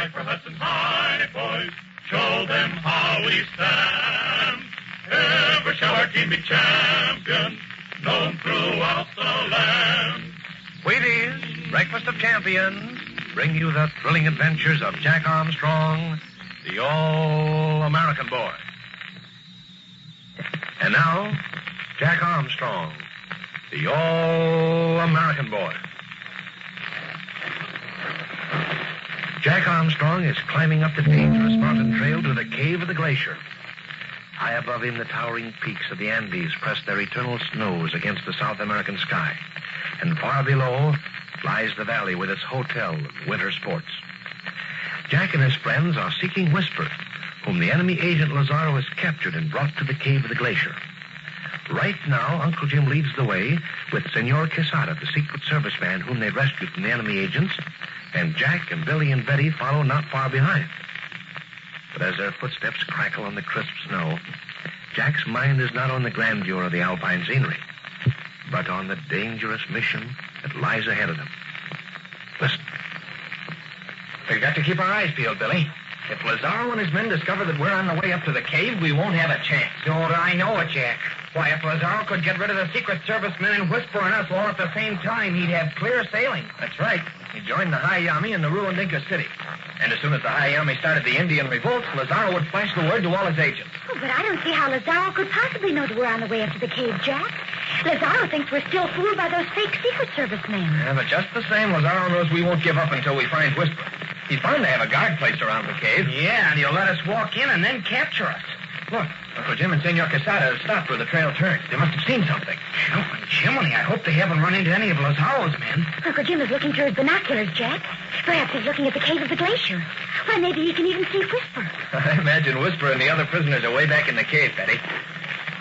try for Hudson's High, boys. Show them how we stand. Ever shall our team be champions, known throughout the land. Wheaties, Breakfast of Champions, bring you the thrilling adventures of Jack Armstrong, the All-American Boy. And now, Jack Armstrong, the All-American Boy. Jack Armstrong is climbing up the dangerous mountain trail to the cave of the glacier. High above him, the towering peaks of the Andes press their eternal snows against the South American sky. And far below lies the valley with its hotel and winter sports. Jack and his friends are seeking Whisper, whom the enemy agent Lazaro has captured and brought to the cave of the glacier. Right now, Uncle Jim leads the way with Senor Quesada, the Secret Service man whom they rescued from the enemy agents, and Jack and Billy and Betty follow not far behind. But as their footsteps crackle on the crisp snow, Jack's mind is not on the grandeur of the alpine scenery, but on the dangerous mission that lies ahead of them. Listen. We've got to keep our eyes peeled, Billy. If Lazaro and his men discover that we're on the way up to the cave, we won't have a chance. Don't I know it, Jack? Why, if Lazaro could get rid of the Secret Service men and Whisper and us all at the same time, he'd have clear sailing. That's right. He joined the Hayami in the ruined Inca city. And as soon as the Hayami started the Indian revolt, Lazaro would flash the word to all his agents. Oh, but I don't see how Lazaro could possibly know that we're on the way up to the cave, Jack. Lazaro thinks we're still fooled by those fake Secret Service men. Yeah, but just the same, Lazaro knows we won't give up until we find Whisper. He's bound to have a guard placed around the cave. Yeah, and he'll let us walk in and then capture us. Look, Uncle Jim and Senor Quesada have stopped where the trail turns. They must have seen something. Oh, Jiminy, I hope they haven't run into any of Lazaro's men. Uncle Jim is looking through his binoculars, Jack. Perhaps he's looking at the cave of the glacier. Why, maybe he can even see Whisper. I imagine Whisper and the other prisoners are way back in the cave, Betty.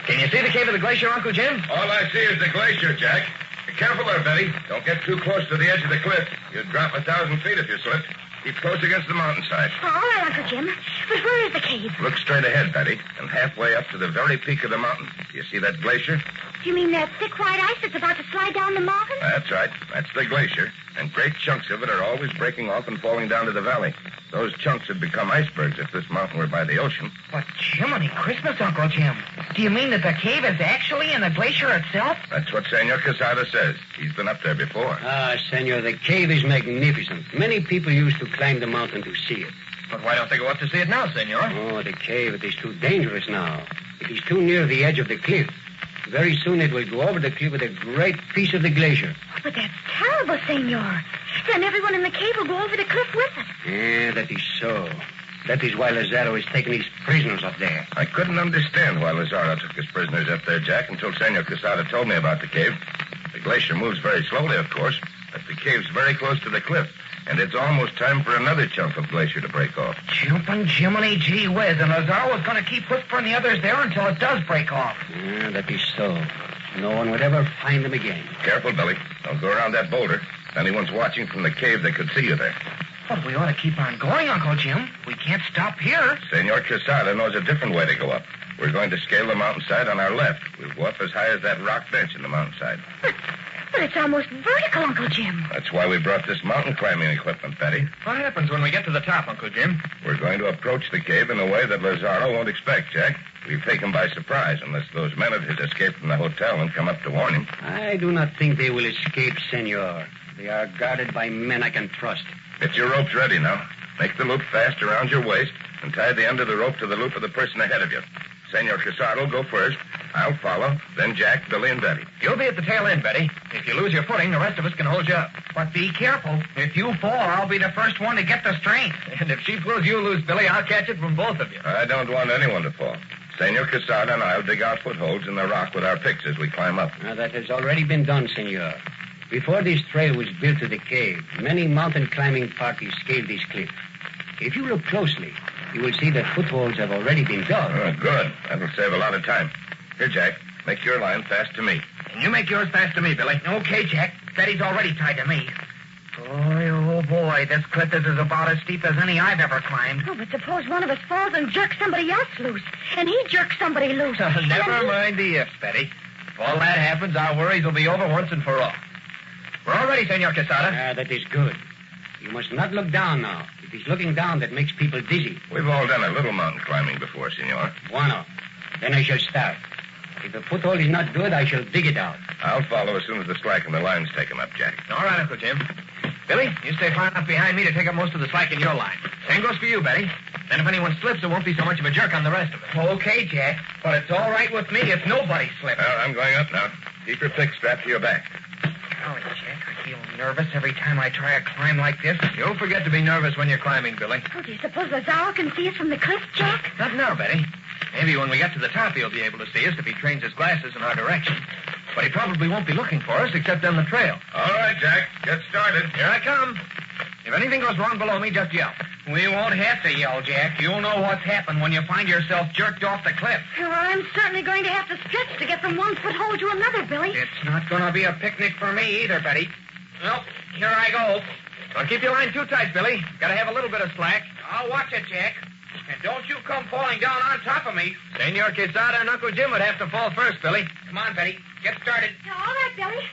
Can you see the cave of the glacier, Uncle Jim? All I see is the glacier, Jack. Be careful there, Betty. Don't get too close to the edge of the cliff. You'd drop 1,000 feet if you slipped. Keep close against the mountainside. Oh, all right, Uncle Jim. But where is the cave? Look straight ahead, Betty, and halfway up to the very peak of the mountain. Do you see that glacier? Do you mean that thick white ice that's about to slide down the mountain? That's right. That's the glacier. And great chunks of it are always breaking off and falling down to the valley. Those chunks would become icebergs if this mountain were by the ocean. But, Jiminy Christmas, Uncle Jim. Do you mean that the cave is actually in the glacier itself? That's what Senor Quesada says. He's been up there before. Ah, Senor, the cave is magnificent. Many people used to climb the mountain to see it. But why don't they go up to see it now, Senor? Oh, the cave, it is too dangerous now. It is too near the edge of the cliff. Very soon it will go over the cliff with a great piece of the glacier. But that's terrible, Senor. Then everyone in the cave will go over the cliff with it. Yeah, that is so. That is why Lazaro is taking his prisoners up there. I couldn't understand why Lazaro took his prisoners up there, Jack, until Senor Quesada told me about the cave. The glacier moves very slowly, of course, but the cave's very close to the cliff, and it's almost time for another chunk of glacier to break off. Jumping Jiminy gee whiz, and Lazaro is going to keep whispering the others there until it does break off. Yeah, that is so. No one would ever find them again. Careful, Billy. Don't go around that boulder. If anyone's watching from the cave, they could see you there. But we ought to keep on going, Uncle Jim. We can't stop here. Senor Quesada knows a different way to go up. We're going to scale the mountainside on our left. We'll go up as high as that rock bench in the mountainside. But it's almost vertical, Uncle Jim. That's why we brought this mountain climbing equipment, Betty. What happens when we get to the top, Uncle Jim? We're going to approach the cave in a way that Lazaro won't expect, Jack. We'll take him by surprise unless those men of his escape from the hotel and come up to warn him. I do not think they will escape, Senor. They are guarded by men I can trust. Get your ropes ready now. Make the loop fast around your waist and tie the end of the rope to the loop of the person ahead of you. Senor Quesada will go first. I'll follow. Then Jack, Billy, and Betty. You'll be at the tail end, Betty. If you lose your footing, the rest of us can hold you up. But be careful. If you fall, I'll be the first one to get the strength. And if she pulls, you lose, Billy. I'll catch it from both of you. I don't want anyone to fall. Senor Quesada and I'll dig out footholds in the rock with our picks as we climb up. Now, that has already been done, Senor. Before this trail was built to the cave, many mountain climbing parties scaled this cliff. If you look closely, you will see that footholds have already been dug. Oh, good. That'll save a lot of time. Here, Jack, make your line fast to me. And you make yours fast to me, Billy. Okay, Jack. Betty's already tied to me. Boy, oh, boy, this cliff is about as steep as any I've ever climbed. Oh, but suppose one of us falls and jerks somebody else loose. And he jerks somebody loose. Never mind the ifs, Betty. If all that happens, our worries will be over once and for all. We're all ready, Senor Quesada. Ah, that is good. You must not look down now. It is looking down that makes people dizzy. We've all done a little mountain climbing before, senor. Bueno. Then I shall start. If the foothold is not good, I shall dig it out. I'll follow as soon as the slack in the line's taken up, Jack. All right, Uncle Jim. Billy, you stay far enough behind me to take up most of the slack in your line. Same goes for you, Betty. Then if anyone slips, it won't be so much of a jerk on the rest of us. Okay, Jack. But it's all right with me if nobody slips. Well, I'm going up now. Keep your pick strapped to your back. Golly, Jack, I feel nervous every time I try a climb like this. You'll forget to be nervous when you're climbing, Billy. Oh, do you suppose Lazaro can see us from the cliff, Jack? Not now, Betty. Maybe when we get to the top, he'll be able to see us if he trains his glasses in our direction. But he probably won't be looking for us except on the trail. All right, Jack. Get started. Here I come. If anything goes wrong below me, just yell. We won't have to yell, Jack. You'll know what's happened when you find yourself jerked off the cliff. Well, I'm certainly going to have to stretch to get from one foothold to another, Billy. It's not going to be a picnic for me either, Betty. Well, here I go. Don't keep your line too tight, Billy. Gotta have a little bit of slack. I'll watch it, Jack. And don't you come falling down on top of me. Senor Quesada and Uncle Jim would have to fall first, Billy. Come on, Betty. Get started. All right, Billy.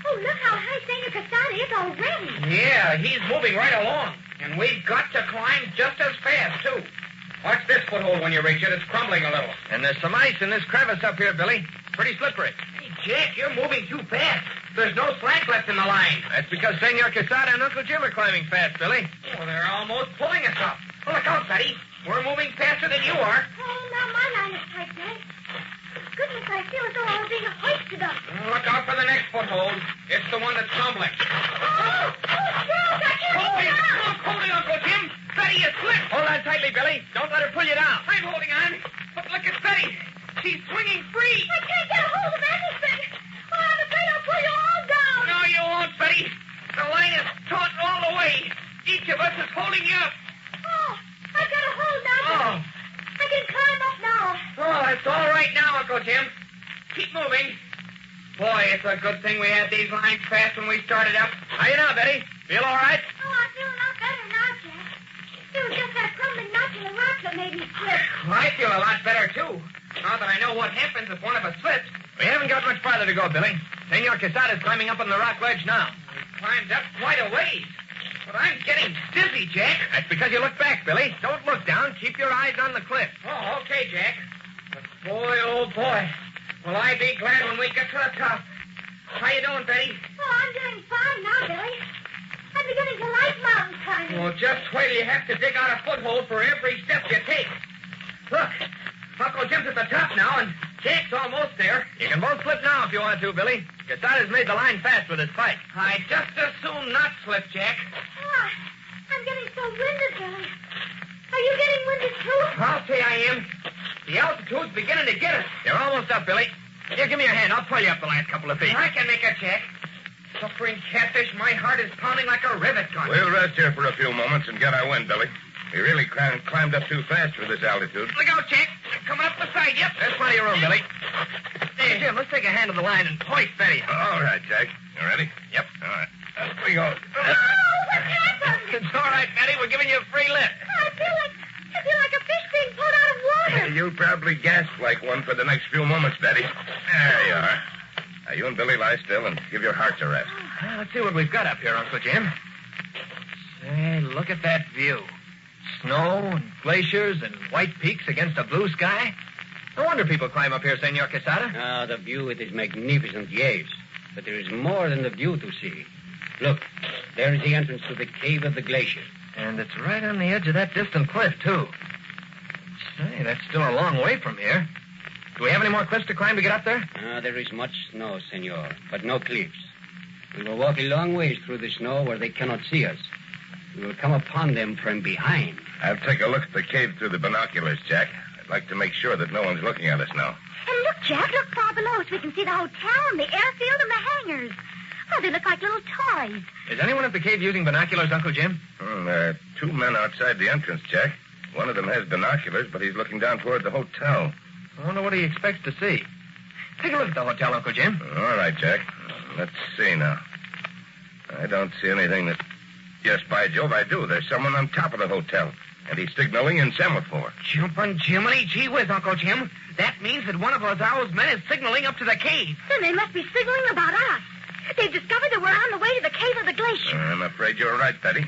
Oh, look how high Senor Quesada is already. Yeah, he's moving right along. And we've got to climb just as fast, too. Watch this foothold when you reach it. It's crumbling a little. And there's some ice in this crevice up here, Billy. Pretty slippery. Hey, Jack, you're moving too fast. There's no slack left in the line. That's because Senor Quesada and Uncle Jim are climbing fast, Billy. Oh, they're almost pulling us up. Oh, look out, Betty. We're moving faster than you are. Oh, now my line is tight, Billy. Goodness, I feel as though I was being hoisted up. Look out for the next foothold. It's the one that's crumbling. Oh, Jack, I can't Holding, get down. holding, Uncle Jim. Betty, you slipped. Hold on tightly, Billy. Don't let her pull you down. I'm holding on. But look at Betty. She's swinging free. I can't get a hold of anything. Oh, I'm afraid I'll pull you all down. No, you won't, Betty. The line is taut all the way. Each of us is holding you up. Oh, I've got a hold now, Billy. I can climb up now. Oh, it's all right now, Uncle Jim. Keep moving. Boy, it's a good thing we had these lines fast when we started up. How you now, Betty? Feel all right? Oh, I feel a lot better now, Jack. It was just that crumbling notch in the rock that made me slip. I feel a lot better, too. Now that I know what happens if one of us slips. We haven't got much farther to go, Billy. Senor Quesada's climbing up on the rock ledge now. We've climbed up quite a ways. But I'm getting dizzy, Jack. That's because you look back, Billy. Don't look down. Keep your eyes on the cliff. Oh, okay, Jack. But boy, oh boy, will I be glad when we get to the top. How you doing, Betty? Oh, I'm doing fine now, Billy. I'm beginning to like mountain climbing. Well, just wait till you have to dig out a foothold for every step you take. Look, Uncle Jim's at the top now, and Jack's almost there. You can both slip now if you want to, Billy. Quesada's made the line fast with his pike. I'd just as soon not slip, Jack. Oh, I'm getting so winded, Billy. Are you getting winded, too? I'll say I am. The altitude's beginning to get us. You're almost up, Billy. Here, give me your hand. I'll pull you up the last couple of feet. I can make it, Jack. Suffering catfish, my heart is pounding like a rivet gun. We'll rest here for a few moments and get our wind, Billy. We really climbed up too fast for this altitude. Look out, Jack. They're coming up the side. Yep. There's plenty of room, Billy. Hey, Jim, let's take a hand of the line and hoist Betty. All right, Jack. You ready? Yep. All right. Up we go. Oh, what happened? It's all right, Betty. We're giving you a free lift. I feel like a fish being pulled out of water. You'll probably gasp like one for the next few moments, Betty. There you are. Now, you and Billy lie still and give your hearts a rest. Well, let's see what we've got up here, Uncle Jim. Say, look at that view. Snow and glaciers and white peaks against a blue sky. No wonder people climb up here, Senor Quesada. Ah, the view, it is magnificent, yes. But there is more than the view to see. Look, there is the entrance to the cave of the glacier. And it's right on the edge of that distant cliff, too. Say, that's still a long way from here. Do we have any more cliffs to climb to get up there? Ah, there is much snow, senor, but no cliffs. We will walk a long ways through the snow where they cannot see us. We will come upon them from behind. I'll take a look at the cave through the binoculars, Jack. I'd like to make sure that no one's looking at us now. And look, Jack, look far below us. We can see the hotel and the airfield and the hangars. Oh, they look like little toys. Is anyone at the cave using binoculars, Uncle Jim? There are two men outside the entrance, Jack. One of them has binoculars, but he's looking down toward the hotel. I wonder what he expects to see. Take a look at the hotel, Uncle Jim. All right, Jack. Let's see now. I don't see anything that... Yes, by Jove, I do. There's someone on top of the hotel, and he's signaling in semaphore. Jumping Jiminy, gee whiz, Uncle Jim. That means that one of Lazaro's men is signaling up to the cave. Then they must be signaling about us. They've discovered that we're on the way to the cave of the glacier. I'm afraid you're right, Betty.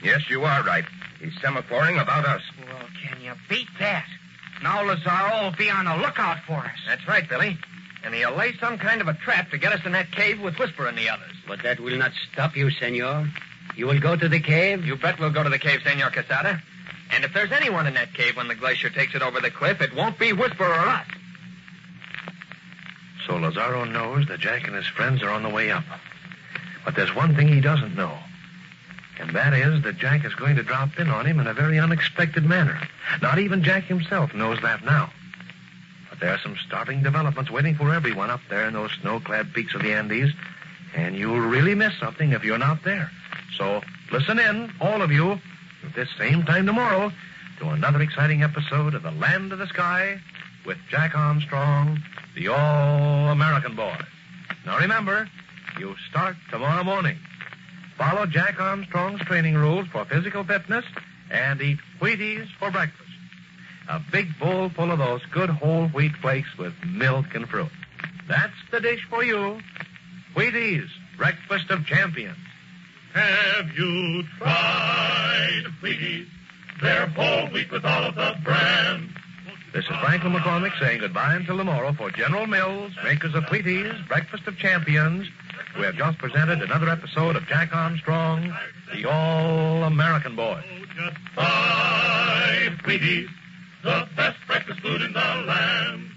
Yes, you are right. He's semaphoring about us. Well, can you beat that? Now Lazaro will be on the lookout for us. That's right, Billy. And he'll lay some kind of a trap to get us in that cave with Whisper and the others. But that will not stop you, senor. You will go to the cave? You bet we'll go to the cave, Senor Quesada. And if there's anyone in that cave when the glacier takes it over the cliff, it won't be Whisper or us. So Lazaro knows that Jack and his friends are on the way up. But there's one thing he doesn't know. And that is that Jack is going to drop in on him in a very unexpected manner. Not even Jack himself knows that now. But there are some startling developments waiting for everyone up there in those snow-clad peaks of the Andes. And you'll really miss something if you're not there. So listen in, all of you, at this same time tomorrow, to another exciting episode of The Land of the Sky with Jack Armstrong, the All-American Boy. Now remember, you start tomorrow morning. Follow Jack Armstrong's training rules for physical fitness and eat Wheaties for breakfast. A big bowl full of those good whole wheat flakes with milk and fruit. That's the dish for you. Wheaties, breakfast of champions. Have you tried Wheaties? They're whole wheat with all of the bran. This is Franklin McCormick saying goodbye until tomorrow for General Mills, makers of Wheaties, breakfast of champions. We have just presented another episode of Jack Armstrong, the All-American Boy. Just 5 Wheaties, the best breakfast food in the land.